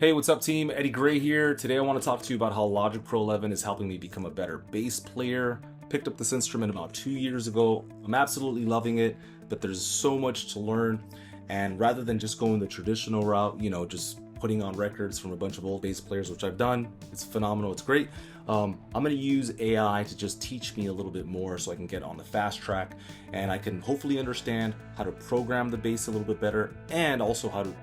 Hey, what's up team? Eddie Gray here. Today I want to talk to you about how Logic Pro 11 is helping me become a better bass player. Picked up this instrument about 2 years ago. I'm absolutely loving it, but there's so much to learn. And rather than just going the traditional route, just putting on records from a bunch of old bass players, which I've done, it's phenomenal, it's great. I'm going to use AI to just teach me a little bit more so I can get on the fast track and I can hopefully understand how to program the bass a little bit better and also how to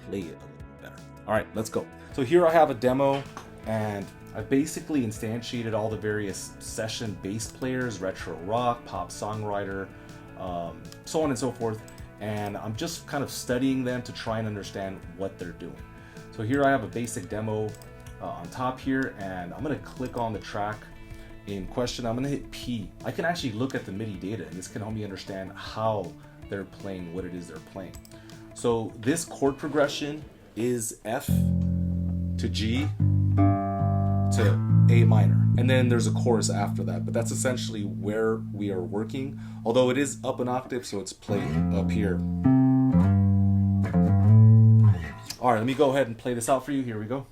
play it a little bit better. All right, let's go. So here I have a demo and I basically instantiated all the various session bass players, retro rock, pop songwriter, so on and so forth. And I'm just kind of studying them to try and understand what they're doing. So here I have a basic demo on top here, and I'm gonna click on the track in question. I'm gonna hit P. I can actually look at the MIDI data, and this can help me understand how they're playing, what it is they're playing. So this chord progression is F to G to A minor, and then there's a chorus after that, but that's essentially where we are working, although it is up an octave, so it's played up here. All right, let me go ahead and play this out for you. Here we go.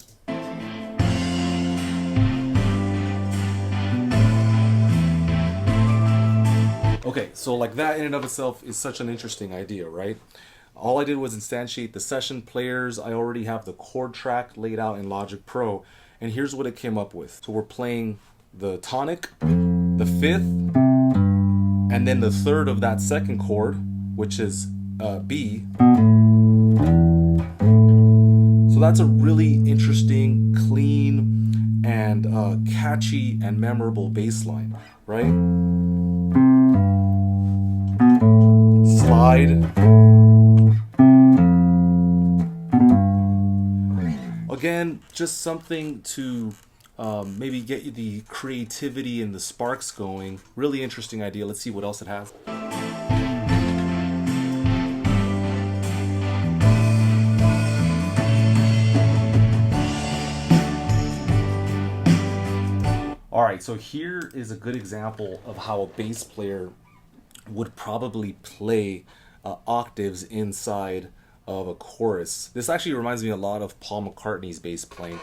Okay, so like that in and of itself is such an interesting idea, right? All I did was instantiate the session players. I already have the chord track laid out in Logic Pro, and here's what it came up with. So we're playing the tonic, the fifth, and then the third of that second chord, which is B. So that's a really interesting, clean, and catchy and memorable bass line, right? Slide. Again, just something to maybe get you the creativity and the sparks going. Really interesting idea. Let's see what else it has. All right, so here is a good example of how a bass player would probably play octaves inside of a chorus. This actually reminds me a lot of Paul McCartney's bass playing.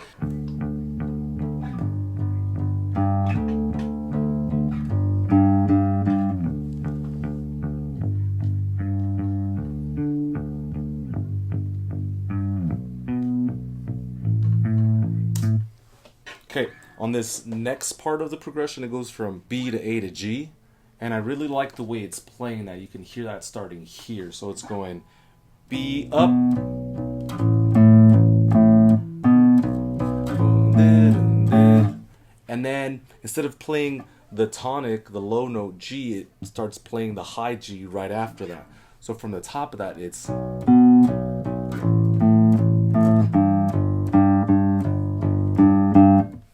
Okay, on this next part of the progression, it goes from B to A to G, and I really like the way it's playing that. You can hear that starting here. So it's going B up, and then instead of playing the tonic, the low note G, it starts playing the high G right after that. So from the top of that, it's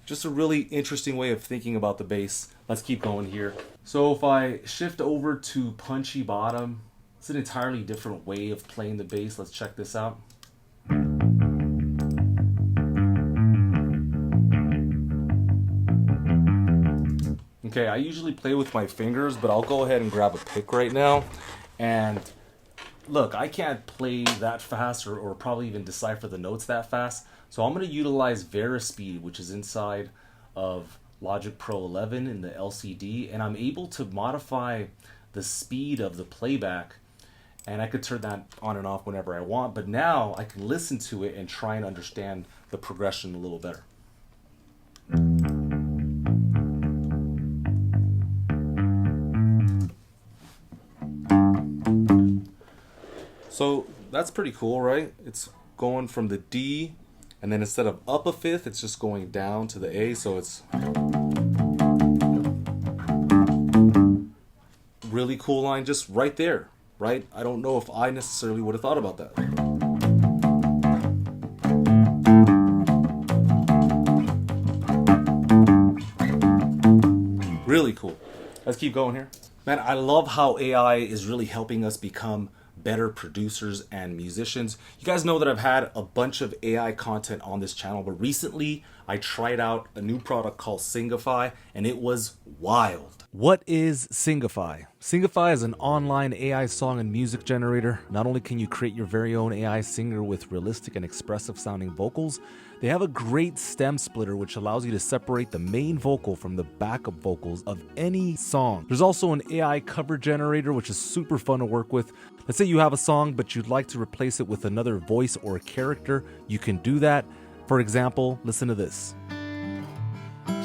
just a really interesting way of thinking about the bass. Let's keep going here. So if I shift over to punchy bottom, it's an entirely different way of playing the bass. Let's check this out. Okay, I usually play with my fingers, but I'll go ahead and grab a pick right now. And look, I can't play that fast or probably even decipher the notes that fast. So I'm going to utilize Verispeed, which is inside of Logic Pro 11 in the LCD, and I'm able to modify the speed of the playback, and I could turn that on and off whenever I want, but now I can listen to it and try and understand the progression a little better. So that's pretty cool, right? It's going from the D, and then instead of up a fifth, it's just going down to the A, so it's really cool line just right there, right? I don't know if I necessarily would have thought about that. Really cool. Let's keep going here. Man, I love how AI is really helping us become better producers and musicians. You guys know that I've had a bunch of AI content on this channel, but recently I tried out a new product called Singify, and it was wild. What is Singify? Singify is an online AI song and music generator. Not only can you create your very own AI singer with realistic and expressive sounding vocals, they have a great stem splitter which allows you to separate the main vocal from the backup vocals of any song. There's also an AI cover generator which is super fun to work with. Let's say you have a song but you'd like to replace it with another voice or a character, you can do that. For example, listen to this.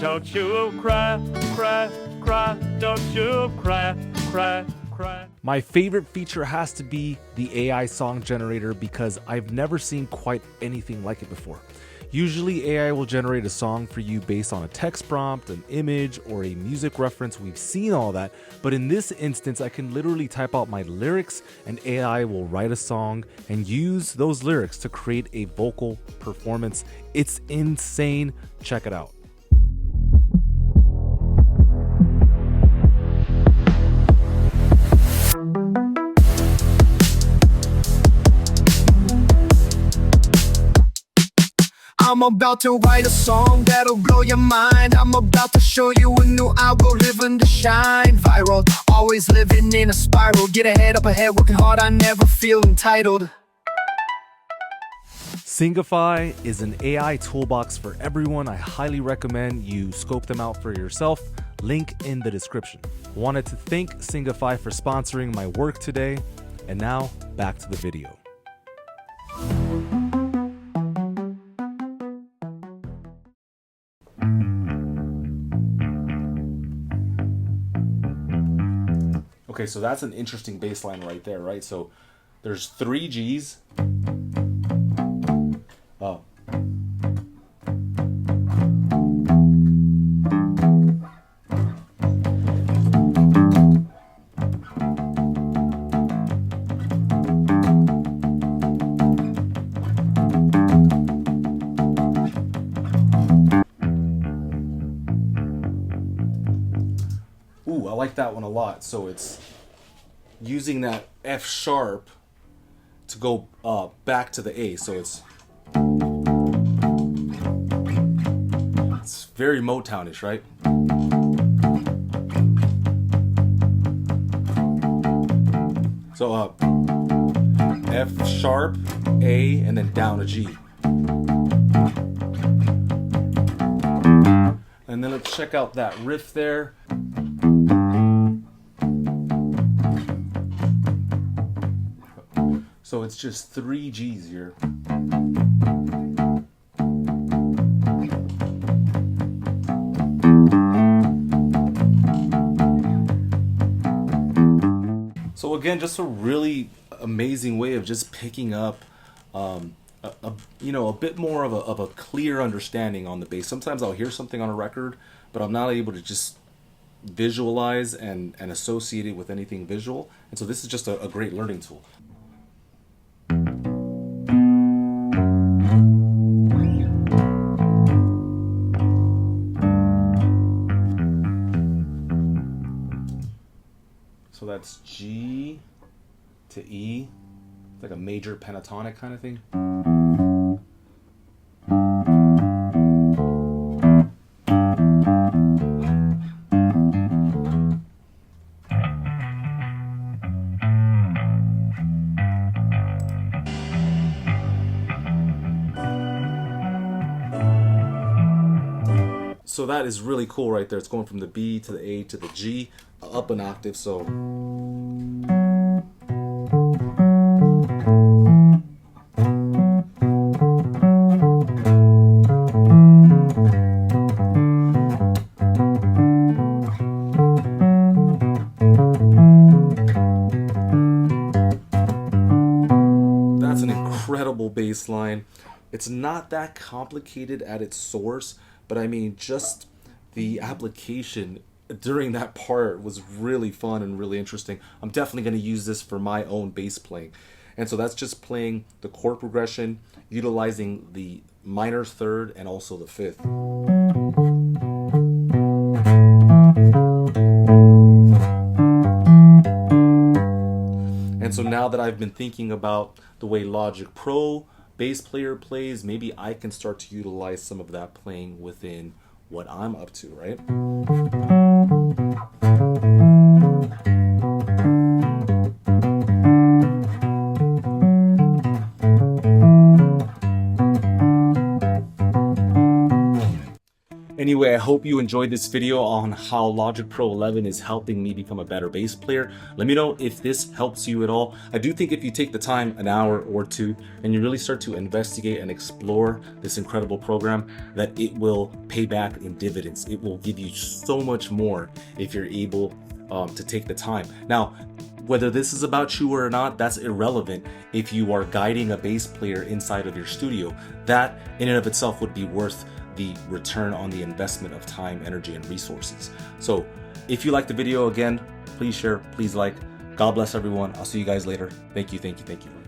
Don't you cry, cry, cry, don't you cry, cry, cry. My favorite feature has to be the AI song generator because I've never seen quite anything like it before. Usually AI will generate a song for you based on a text prompt, an image, or a music reference. We've seen all that, but in this instance, I can literally type out my lyrics and AI will write a song and use those lyrics to create a vocal performance. It's insane. Check it out. I'm about to write a song that'll blow your mind. I'm about to show you a new algorithm to shine viral. Always living in a spiral. Get ahead, up ahead, working hard. I never feel entitled. Singify is an AI toolbox for everyone. I highly recommend you scope them out for yourself. Link in the description. Wanted to thank Singify for sponsoring my work today. And now back to the video. Okay, so that's an interesting bass line right there, right? So there's 3 Gs. Oh. Ooh, I like that one a lot. So it's using that F sharp to go back to the A. So it's very Motownish, right? So F sharp, A, and then down a G. And then let's check out that riff there. So it's just 3 Gs here. So again, just a really amazing way of just picking up a bit more of a clear understanding on the bass. Sometimes I'll hear something on a record, but I'm not able to just visualize and associate it with anything visual. And so this is just a great learning tool. So that's G to E. It's like a major pentatonic kind of thing. So that is really cool right there. It's going from the B to the A to the G, up an octave. So that's an incredible bass line. It's not that complicated at its source, but I mean, just the application during that part was really fun and really interesting. I'm definitely going to use this for my own bass playing. And so that's just playing the chord progression, utilizing the minor third and also the fifth. And so now that I've been thinking about the way Logic Pro bass player plays, maybe I can start to utilize some of that playing within what I'm up to, right? Anyway, I hope you enjoyed this video on how Logic Pro 11 is helping me become a better bass player. Let me know if this helps you at all. I do think if you take the time, an hour or two, and you really start to investigate and explore this incredible program, that it will pay back in dividends. It will give you so much more if you're able to take the time. Now, whether this is about you or not, that's irrelevant. If you are guiding a bass player inside of your studio, that in and of itself would be worth the return on the investment of time, energy, and resources. So if you liked the video, again, please share, please like. God bless everyone. I'll see you guys later. Thank you, thank you, thank you.